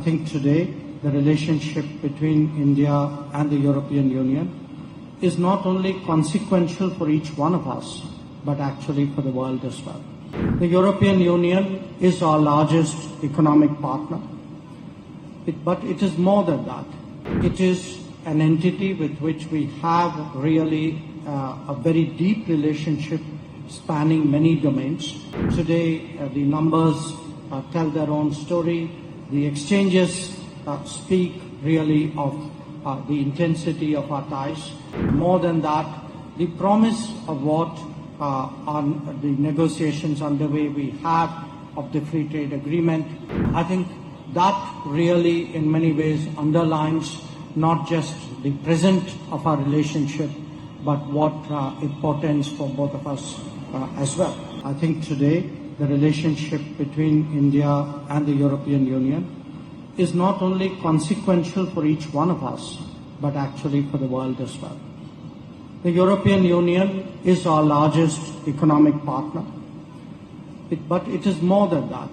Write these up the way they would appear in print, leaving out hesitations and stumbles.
think today the relationship between India and the European Union is not only consequential for each one of us, but actually for the world as well. The European Union is our largest economic partner, but it is more than that. It is an entity with which we have really a very deep relationship spanning many domains. Today, the numbers tell their own story. The exchanges speak really of the intensity of our ties. More than that, the promise of what on the negotiations underway we have of the free trade agreement, I think that really in many ways underlines not just the present of our relationship, but what it portends for both of us as well. I think today the relationship between India and the European Union is not only consequential for each one of us, but actually for the world as well. The European Union is our largest economic partner, but it is more than that.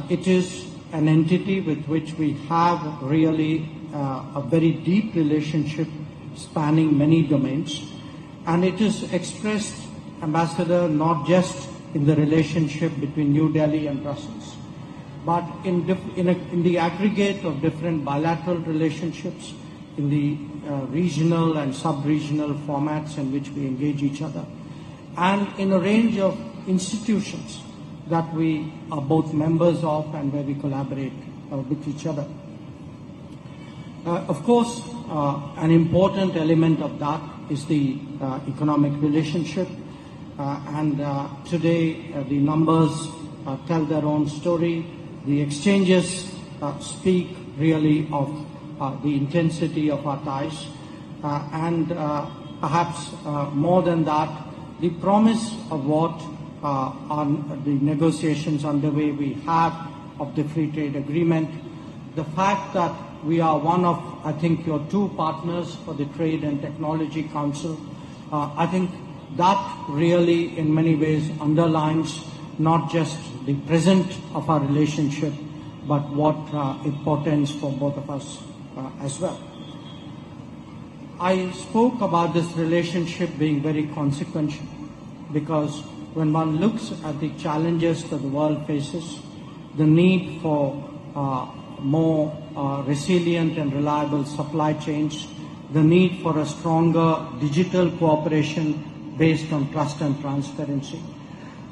It is an entity with which we have really a very deep relationship spanning many domains, and it is expressed, Ambassador, not just in the relationship between New Delhi and Brussels, but in the aggregate of different bilateral relationships, in the regional and sub-regional formats in which we engage each other, and in a range of institutions that we are both members of and where we collaborate with each other. Of course, an important element of that is the economic relationship, and today the numbers tell their own story. The exchanges speak really of the intensity of our ties, and perhaps more than that, the promise of what on the negotiations underway we have of the free trade agreement, the fact that we are one of, I think, your two partners for the Trade and Technology Council, I think that really in many ways underlines not just the present of our relationship, but what it portends for both of us as well. I spoke about this relationship being very consequential because when one looks at the challenges that the world faces, the need for more resilient and reliable supply chains, the need for a stronger digital cooperation based on trust and transparency,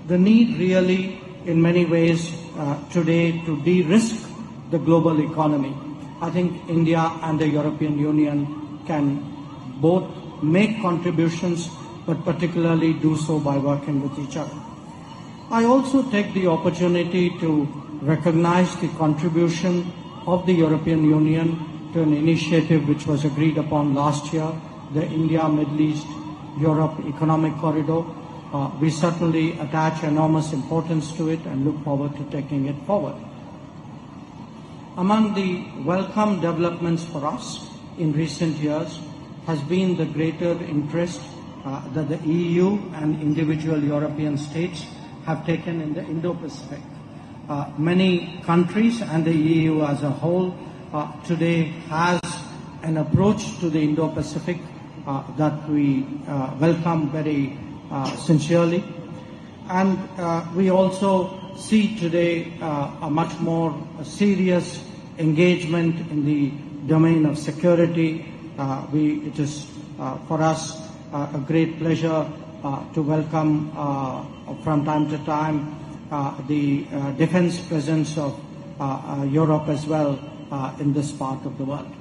the need really in many ways today to de-risk the global economy. I think India and the European Union can both make contributions, but particularly do so by working with each other. I also take the opportunity to recognize the contribution of the European Union to an initiative which was agreed upon last year, the India-Middle East-Europe Economic Corridor. We certainly attach enormous importance to it and look forward to taking it forward. Among the welcome developments for us in recent years has been the greater interest that the EU and individual European states have taken in the Indo-Pacific. Many countries and the EU as a whole today has an approach to the Indo-Pacific that we welcome very sincerely. And we also see today a much more serious engagement in the domain of security. It is for us a great pleasure to welcome from time to time the defense presence of Europe as well in this part of the world.